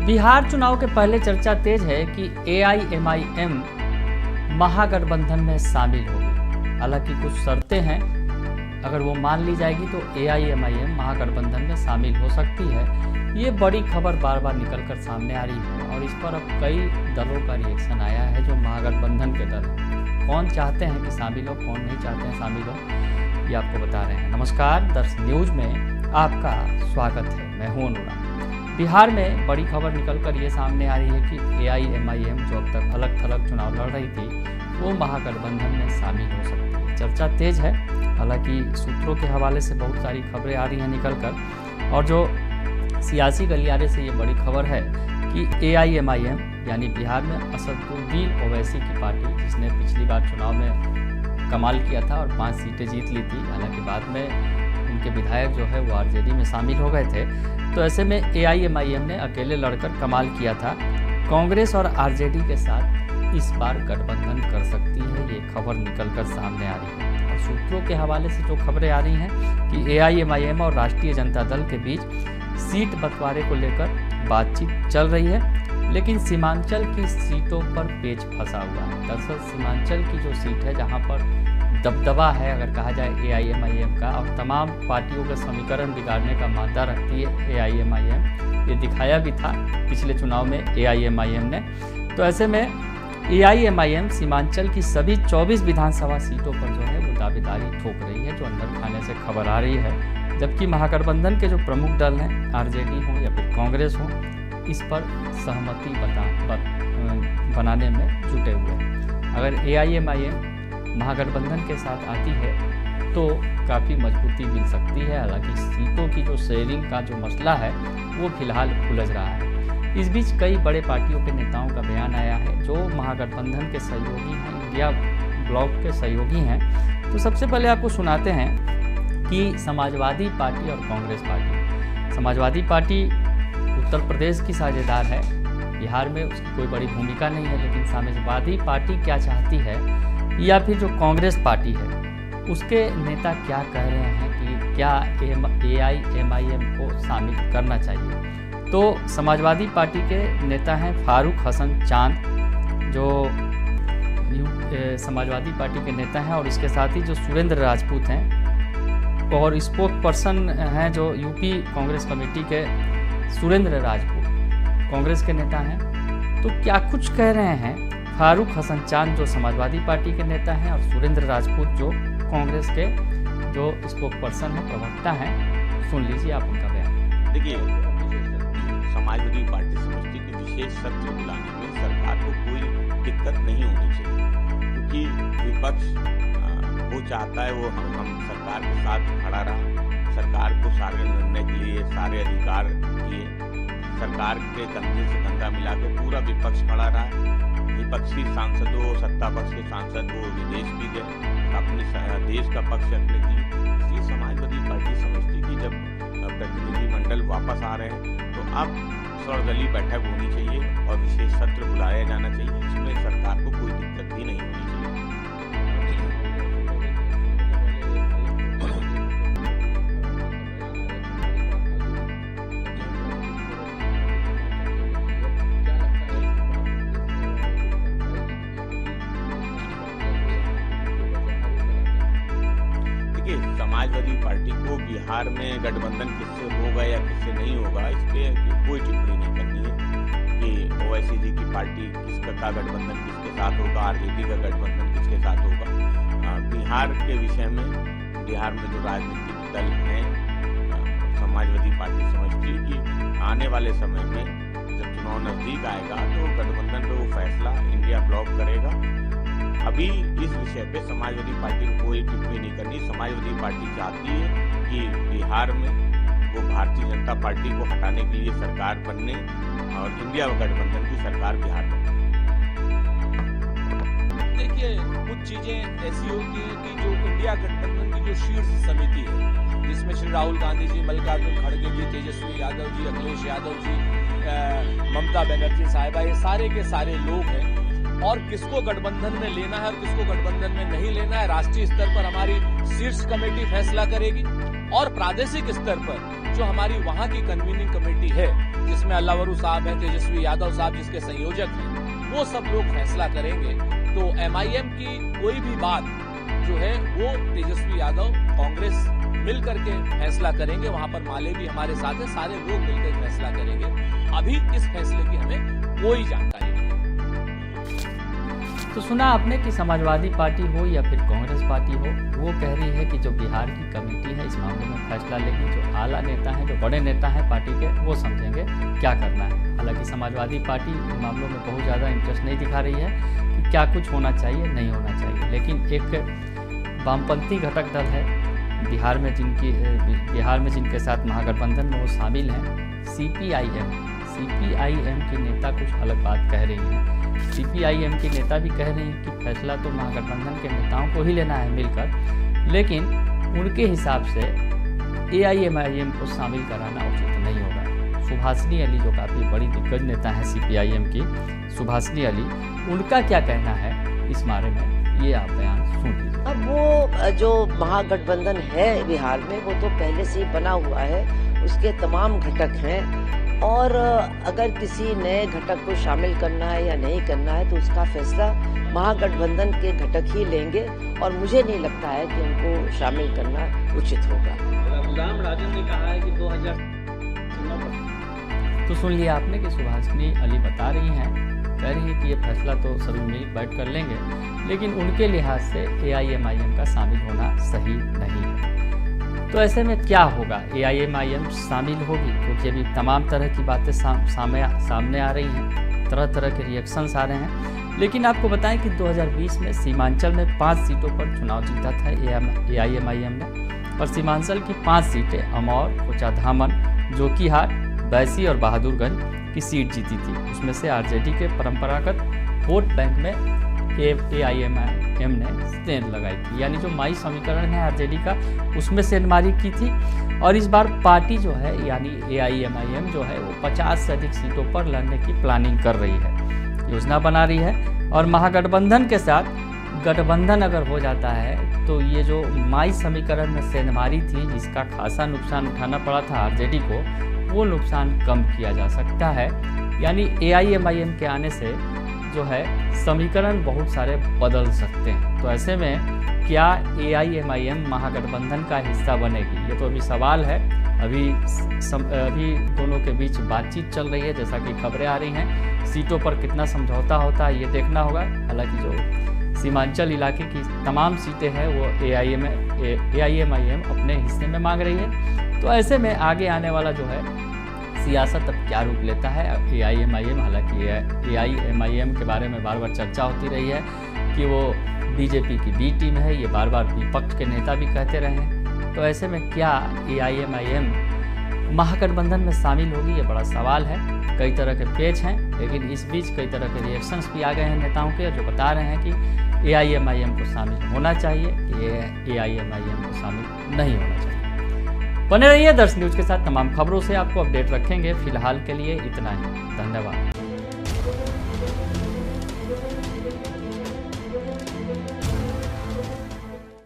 बिहार चुनाव के पहले चर्चा तेज है कि एआईएमआईएम महागठबंधन में शामिल होगी। हालांकि कुछ शर्तें हैं, अगर वो मान ली जाएगी तो एआईएमआईएम महागठबंधन में शामिल हो सकती है। ये बड़ी खबर बार बार निकलकर सामने आ रही है और इस पर अब कई दलों का रिएक्शन आया है। जो महागठबंधन के दल कौन चाहते हैं कि शामिल हो, कौन नहीं चाहते हैं शामिल हो, ये आपको बता रहे हैं। नमस्कार, दर्श न्यूज में आपका स्वागत है। मैं हूं अनुराग। बिहार में बड़ी खबर निकलकर ये सामने आ रही है कि एआईएमआईएम जो अब तक अलग थलग चुनाव लड़ रही थी, वो महागठबंधन में शामिल हो सकती है। चर्चा तेज है। हालांकि सूत्रों के हवाले से बहुत सारी खबरें आ रही हैं निकलकर, और जो सियासी गलियारे से ये बड़ी खबर है कि एआईएमआईएम यानी बिहार में असदुद्दीन ओवैसी की पार्टी, जिसने पिछली बार चुनाव में कमाल किया था और 5 सीटें जीत ली थी, हालांकि बाद में उनके विधायक जो है वो आरजेडी में शामिल हो गए थे, तो ऐसे में एआईएमआईएम ने अकेले लड़कर कमाल किया था। कांग्रेस और आरजेडी के साथ इस बार गठबंधन कर सकती है, ये खबर निकलकर सामने आ रही है। और सूत्रों के हवाले से जो खबरें आ रही हैं कि एआईएमआईएम और राष्ट्रीय जनता दल के बीच सीट बंटवारे को लेकर बातचीत चल रही है, लेकिन सीमांचल की सीटों पर पेच फंसा हुआ है। दरअसल सीमांचल की जो सीट है, जहां पर दबदबा है अगर कहा जाए एआईएमआईएम का, और तमाम पार्टियों का समीकरण बिगाड़ने का मादा रखती है एआईएमआईएम। ये दिखाया भी था पिछले चुनाव में एआईएमआईएम ने। तो ऐसे में एआईएमआईएम सीमांचल की सभी 24 विधानसभा सीटों पर जो है वो दावेदारी ठोक रही है, जो अंदर खाने से खबर आ रही है। जबकि महागठबंधन के जो प्रमुख दल हैं, आरजेडी हो या फिर कांग्रेस हो, इस पर सहमति बनाने में जुटे हुए हैं। अगर एआईएमआईएम महागठबंधन के साथ आती है तो काफ़ी मजबूती मिल सकती है। हालांकि सीटों की जो शेयरिंग का जो मसला है वो फिलहाल उलझ रहा है। इस बीच कई बड़े पार्टियों के नेताओं का बयान आया है जो महागठबंधन के सहयोगी हैं, इंडिया ब्लॉक के सहयोगी हैं। तो सबसे पहले आपको सुनाते हैं कि समाजवादी पार्टी और कांग्रेस पार्टी, समाजवादी पार्टी उत्तर प्रदेश की साझेदार है, बिहार में उसकी कोई बड़ी भूमिका नहीं है, लेकिन समाजवादी पार्टी क्या चाहती है या फिर जो कांग्रेस पार्टी है उसके नेता क्या कह रहे हैं कि क्या एआईएमआईएम को शामिल करना चाहिए। तो समाजवादी पार्टी के नेता हैं फारूक हसन चांद, जो समाजवादी पार्टी के नेता हैं, और इसके साथ ही जो सुरेंद्र राजपूत हैं और स्पोक पर्सन हैं जो यूपी कांग्रेस कमेटी के सुरेंद्र राजपूत कांग्रेस के नेता हैं। तो क्या कुछ कह रहे हैं फारूक हसन चांद जो समाजवादी पार्टी के नेता हैं और सुरेंद्र राजपूत जो कांग्रेस के जो स्पोक पर्सन हैं, प्रवक्ता हैं। सुन लीजिए आप उनका बयान। देखिए, समाजवादी पार्टी समझती कि विशेष सत्र बुलाने में सरकार को कोई दिक्कत नहीं होनी चाहिए, क्योंकि विपक्ष वो चाहता है वो हम सरकार के साथ खड़ा रहा, सरकार को सारे निर्णय के लिए सारे अधिकार दिए, सरकार के कंधे से कंधा मिला के पूरा विपक्ष खड़ा रहा। विपक्षी सांसदों, सत्ता पक्ष के सांसद वो विदेश भी गए अपने देश का पक्ष रखने के लिए। इसलिए समाजवादी पार्टी समझती कि जब प्रतिनिधिमंडल वापस आ रहे हैं तो अब सर्वदलीय बैठक होनी चाहिए और विशेष सत्र बुलाया जाना चाहिए। इसमें सरकार को कोई दिक्कत भी नहीं होनी चाहिए। समाजवादी पार्टी को बिहार में गठबंधन किससे होगा या किससे नहीं होगा, इस पर कोई टिप्पणी नहीं करनी है कि ओवैसी जी की पार्टी किसका गठबंधन किसके साथ होगा, आरजेडी का गठबंधन किसके साथ होगा। बिहार के विषय में, बिहार में जो राजनीतिक दल हैं, समाजवादी पार्टी समझती है कि आने वाले समय में जब चुनाव नजदीक आएगा तो गठबंधन पे वो फैसला इंडिया ब्लॉक करेगा। अभी इस विषय पे समाजवादी पार्टी को कोई टिप्पणी नहीं करनी। समाजवादी पार्टी चाहती है कि बिहार में वो भारतीय जनता पार्टी को हटाने के लिए सरकार बनने और इंडिया गठबंधन की सरकार बिहार में। देखिए, कुछ चीजें ऐसी होती हैं कि जो इंडिया गठबंधन की जो शीर्ष समिति है, जिसमें श्री राहुल गांधी जी, मल्लिकार्जुन खड़गे जी, तेजस्वी यादव जी, अखिलेश यादव जी, ममता बनर्जी साहिबा, ये सारे के सारे लोग हैं। और किसको गठबंधन में लेना है और किसको गठबंधन में नहीं लेना है, राष्ट्रीय स्तर पर हमारी शीर्ष कमेटी फैसला करेगी, और प्रादेशिक स्तर पर जो हमारी वहां की कन्वीनिंग कमेटी है जिसमें अल्लावरू साहब हैं, तेजस्वी यादव साहब जिसके संयोजक हैं, वो सब लोग फैसला करेंगे। तो MIM की कोई भी बात जो है वो तेजस्वी यादव, कांग्रेस मिल करके फैसला करेंगे। वहां पर माले भी हमारे साथ है, सारे लोग मिलकर फैसला करेंगे। अभी इस फैसले की हमें कोई जानकारी नहीं है। तो सुना आपने कि समाजवादी पार्टी हो या फिर कांग्रेस पार्टी हो, वो कह रही है कि जो बिहार की कमेटी है इस मामले में फैसला लेगी। जो आला नेता हैं, जो बड़े नेता हैं पार्टी के, वो समझेंगे क्या करना है। हालांकि समाजवादी पार्टी इन मामलों में बहुत ज़्यादा इंटरेस्ट नहीं दिखा रही है कि क्या कुछ होना चाहिए, नहीं होना चाहिए। लेकिन एक वामपंथी घटक दल है बिहार में जिनके साथ महागठबंधन में वो शामिल हैं, CPIM की नेता कुछ अलग बात कह रही हैं। CPIM की नेता भी कह रही हैं कि फैसला तो महागठबंधन के नेताओं को ही लेना है मिलकर, लेकिन उनके हिसाब से AIMIM को शामिल कराना उचित नहीं होगा। सुभाषिनी अली जो काफ़ी बड़ी दिग्गज नेता है CPIM की, सुभाषिनी अली, उनका क्या कहना है इस बारे में, ये आप बयान सुन लीजिए। अब वो जो महागठबंधन है बिहार में, वो तो पहले से ही बना हुआ है, उसके तमाम घटक हैं, और अगर किसी नए घटक को शामिल करना है या नहीं करना है तो उसका फैसला महागठबंधन के घटक ही लेंगे, और मुझे नहीं लगता है कि उनको शामिल करना उचित होगा। रघुराम राजन ने कहा है कि 2000 तो सुन लिया आपने कि सुभाषिनी अली बता रही हैं, कह रही है कि ये फैसला तो सभी मिल बैठ कर लेंगे, लेकिन उनके लिहाज से AIMIM का शामिल होना सही नहीं है। तो ऐसे में क्या होगा, AIMIM शामिल होगी? क्योंकि अभी तमाम तरह की बातें सामने आ रही हैं, तरह तरह के रिएक्शंस आ रहे हैं। लेकिन आपको बताएं कि 2020 में सीमांचल में 5 सीटों पर चुनाव जीता था AIMIM ने, और सीमांचल की 5 सीटें अमौर, कोचाधामन, जोकीहाट, बैसी और बहादुरगंज की सीट जीती थी। उसमें से RJD के परंपरागत वोट बैंक में AIMIM ने सेंध लगाई थी, यानी जो माई समीकरण है RJD का, उसमें सेंधमारी की थी। और इस बार पार्टी जो है यानी AIMIM जो है वो 50 से अधिक सीटों पर लड़ने की प्लानिंग कर रही है, योजना बना रही है। और महागठबंधन के साथ गठबंधन अगर हो जाता है तो ये जो माई समीकरण में सेंधमारी थी, जिसका खासा नुकसान उठाना पड़ा था RJD को, वो नुकसान कम किया जा सकता है। यानी AIMIM के आने से जो है समीकरण बहुत सारे बदल सकते हैं। तो ऐसे में क्या AIMIM महागठबंधन का हिस्सा बनेगी, ये तो अभी सवाल है। अभी दोनों के बीच बातचीत चल रही है, जैसा कि खबरें आ रही हैं। सीटों पर कितना समझौता होता है ये देखना होगा। हालांकि जो सीमांचल इलाके की तमाम सीटें हैं वो AIMIM अपने हिस्से में मांग रही है। तो ऐसे में आगे आने वाला जो है सियासत अब क्या रूप लेता है AIMIM। हालांकि AIMIM के बारे में बार बार चर्चा होती रही है कि वो BJP की B टीम है, ये बार बार विपक्ष के नेता भी कहते रहे हैं। तो ऐसे में क्या AIMIM महागठबंधन में शामिल होगी, ये बड़ा सवाल है। कई तरह के पेच हैं, लेकिन इस बीच कई तरह के रिएक्शंस भी आ गए हैं नेताओं के, जो बता रहे हैं कि AIMIM को शामिल होना चाहिए, कि AIMIM को शामिल नहीं होना चाहिए। बने रहिए दर्श न्यूज के साथ, तमाम खबरों से आपको अपडेट रखेंगे। फिलहाल के लिए इतना ही, धन्यवाद।